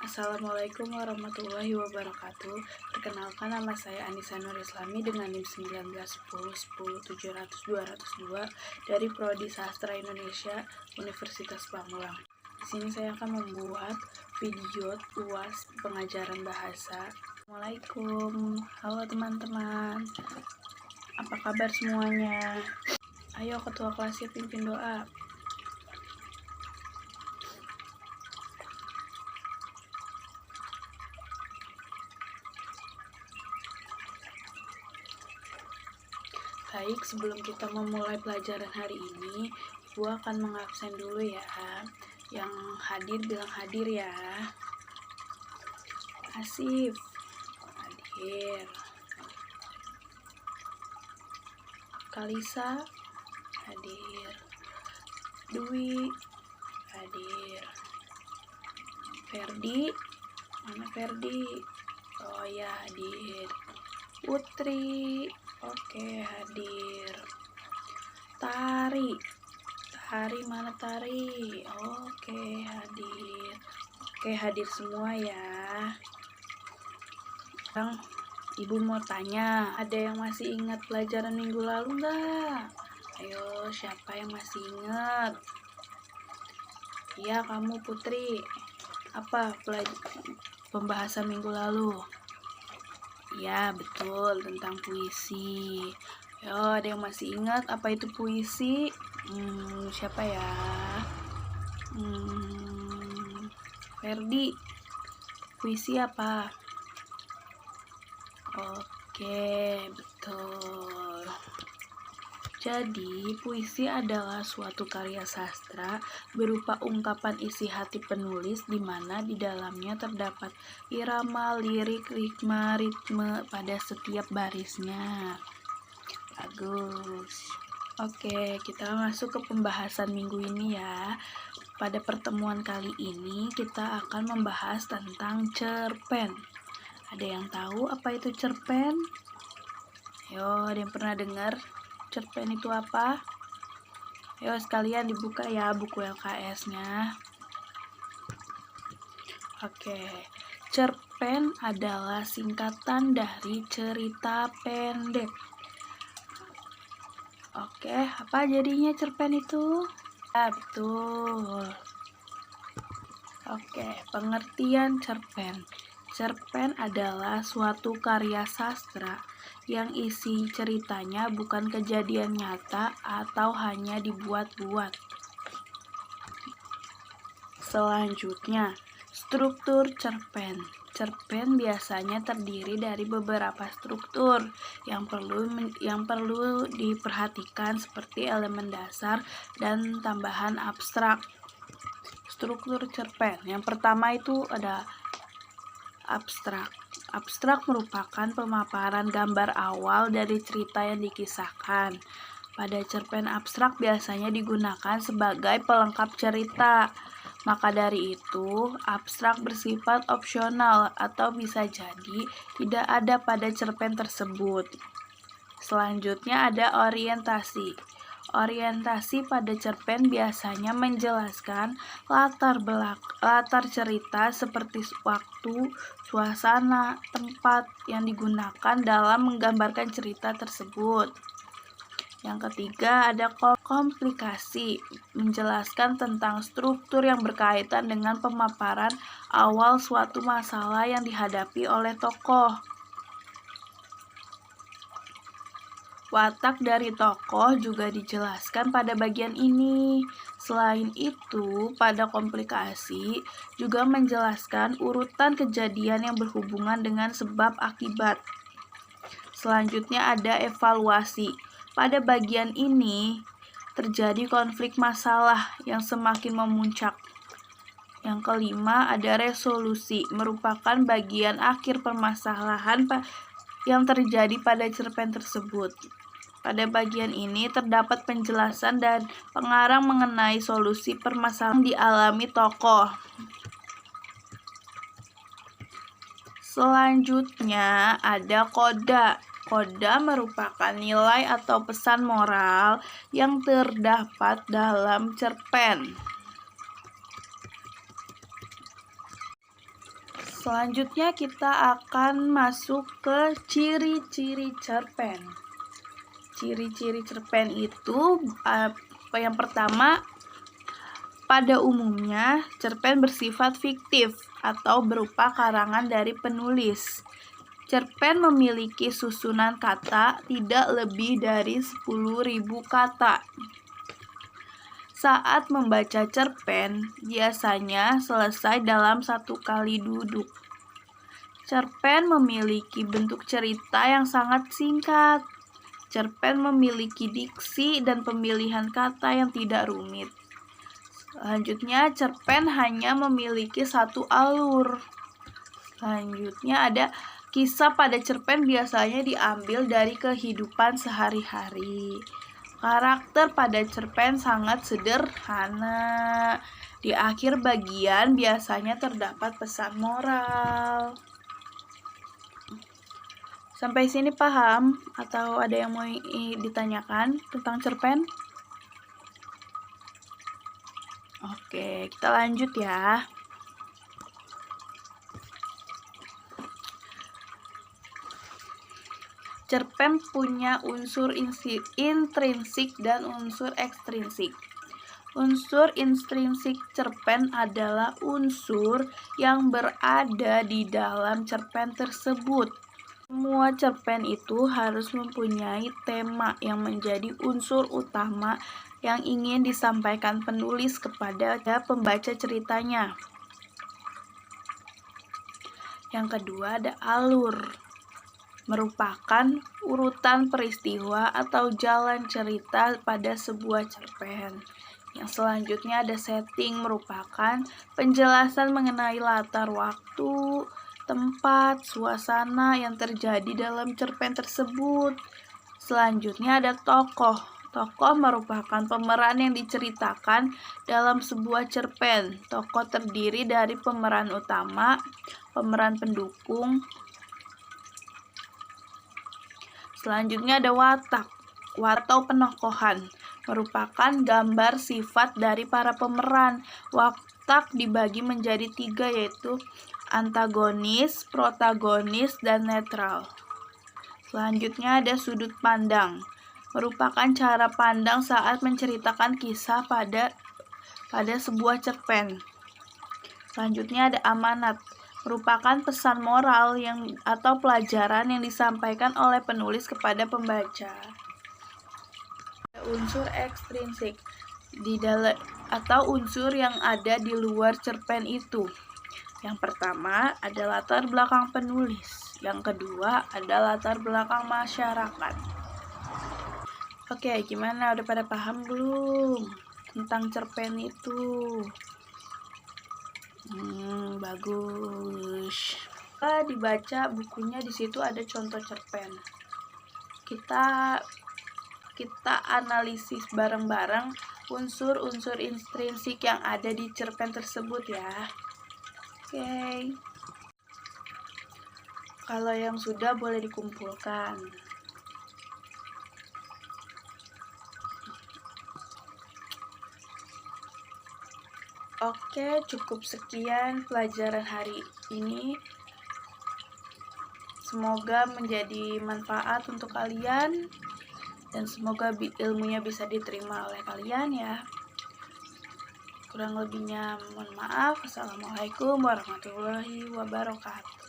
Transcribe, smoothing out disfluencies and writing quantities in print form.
Assalamualaikum warahmatullahi wabarakatuh. Perkenalkan, nama saya Anissa Nur Islami dengan NIM 191010070202 dari Prodi Sastra Indonesia Universitas Pamulang. Di sini saya akan membuat video UAS pengajaran bahasa. Assalamualaikum, halo teman-teman. Apa kabar semuanya? Ayo ketua kelasnya pimpin doa. Baik, sebelum kita memulai pelajaran hari ini, Ibu akan mengabsen dulu ya. Yang hadir bilang hadir ya. Asif, hadir. Kalisa, hadir. Dwi, hadir. Ferdi, mana Ferdi? Oh ya, hadir. Putri, oke, hadir. Tari mana Tari? Oke, hadir. Oke, hadir semua ya. Sekarang Ibu mau tanya, ada yang masih ingat pelajaran minggu lalu nggak? Ayo, siapa yang masih ingat? Iya, kamu Putri. Apa pembahasan minggu lalu? Ya, betul, tentang puisi. Yo, ada yang masih ingat apa itu puisi? Siapa ya? Ferdi. Puisi apa? Oke, betul. Jadi, puisi adalah suatu karya sastra berupa ungkapan isi hati penulis di mana di dalamnya terdapat irama, lirik, ritme pada setiap barisnya. Bagus. Oke, kita masuk ke pembahasan minggu ini ya. Pada pertemuan kali ini kita akan membahas tentang cerpen. Ada yang tahu apa itu cerpen? Yo, ada yang pernah dengar? Cerpen itu apa? Ayo sekalian dibuka ya buku LKS-nya. Oke, cerpen adalah singkatan dari cerita pendek. Oke, apa jadinya cerpen itu? Ya, betul. Oke, pengertian cerpen. Cerpen adalah suatu karya sastra yang isi ceritanya bukan kejadian nyata atau hanya dibuat-buat. Selanjutnya, struktur cerpen. Cerpen biasanya terdiri dari beberapa struktur yang perlu diperhatikan seperti elemen dasar dan tambahan abstrak. Struktur cerpen. Yang pertama itu ada abstrak. Abstrak merupakan pemaparan gambar awal dari cerita yang dikisahkan. Pada cerpen abstrak biasanya digunakan sebagai pelengkap cerita. Maka dari itu, abstrak bersifat opsional atau bisa jadi tidak ada pada cerpen tersebut. Selanjutnya ada orientasi. Orientasi pada cerpen biasanya menjelaskan latar cerita seperti waktu, suasana, tempat yang digunakan dalam menggambarkan cerita tersebut. Yang ketiga ada komplikasi, menjelaskan tentang struktur yang berkaitan dengan pemaparan awal suatu masalah yang dihadapi oleh tokoh. Watak dari tokoh juga dijelaskan pada bagian ini. Selain itu, pada komplikasi juga menjelaskan urutan kejadian yang berhubungan dengan sebab akibat. Selanjutnya ada evaluasi. Pada bagian ini terjadi konflik masalah yang semakin memuncak. Yang kelima ada resolusi, merupakan bagian akhir permasalahan yang terjadi pada cerpen tersebut. Pada bagian ini terdapat penjelasan dan pengarang mengenai solusi permasalahan yang dialami tokoh. Selanjutnya ada koda. Koda merupakan nilai atau pesan moral yang terdapat dalam cerpen. Selanjutnya kita akan masuk ke ciri-ciri cerpen. Ciri-ciri cerpen itu yang pertama, pada umumnya cerpen bersifat fiktif atau berupa karangan dari penulis. Cerpen memiliki susunan kata tidak lebih dari 10.000 kata. Saat membaca cerpen, biasanya selesai dalam 1 kali duduk. Cerpen memiliki bentuk cerita yang sangat singkat. Cerpen memiliki diksi dan pemilihan kata yang tidak rumit. Selanjutnya, cerpen hanya memiliki 1 alur. Selanjutnya ada kisah pada cerpen biasanya diambil dari kehidupan sehari-hari. Karakter pada cerpen sangat sederhana. Di akhir bagian biasanya terdapat pesan moral. Sampai sini paham? Atau ada yang mau ditanyakan tentang cerpen? Oke, kita lanjut ya. Cerpen punya unsur intrinsik dan unsur ekstrinsik. Unsur intrinsik cerpen adalah unsur yang berada di dalam cerpen tersebut. Semua cerpen itu harus mempunyai tema yang menjadi unsur utama yang ingin disampaikan penulis kepada pembaca ceritanya. Yang kedua ada alur. Merupakan urutan peristiwa atau jalan cerita pada sebuah cerpen. Yang selanjutnya ada setting, merupakan penjelasan mengenai latar waktu, tempat, suasana yang terjadi dalam cerpen tersebut. Selanjutnya ada tokoh. Tokoh merupakan pemeran yang diceritakan dalam sebuah cerpen. Tokoh terdiri dari pemeran utama, pemeran pendukung. Selanjutnya ada watak atau penokohan, merupakan gambar sifat dari para pemeran. Watak dibagi menjadi 3, yaitu antagonis, protagonis, dan netral. Selanjutnya ada sudut pandang, merupakan cara pandang saat menceritakan kisah pada sebuah cerpen. Selanjutnya ada amanat, merupakan pesan moral atau pelajaran yang disampaikan oleh penulis kepada pembaca. Unsur ekstrinsik atau unsur yang ada di luar cerpen itu. Yang pertama ada latar belakang penulis. Yang kedua ada latar belakang masyarakat. Oke, gimana? Udah pada paham belum tentang cerpen itu? Bagus. Dibaca bukunya, di situ ada contoh cerpen. Kita analisis bareng-bareng unsur-unsur intrinsik yang ada di cerpen tersebut ya. Oke. Kalau yang sudah boleh dikumpulkan. Oke, cukup sekian pelajaran hari ini. Semoga menjadi manfaat untuk kalian dan semoga ilmunya bisa diterima oleh kalian ya. Kurang lebihnya mohon maaf. Assalamualaikum warahmatullahi wabarakatuh.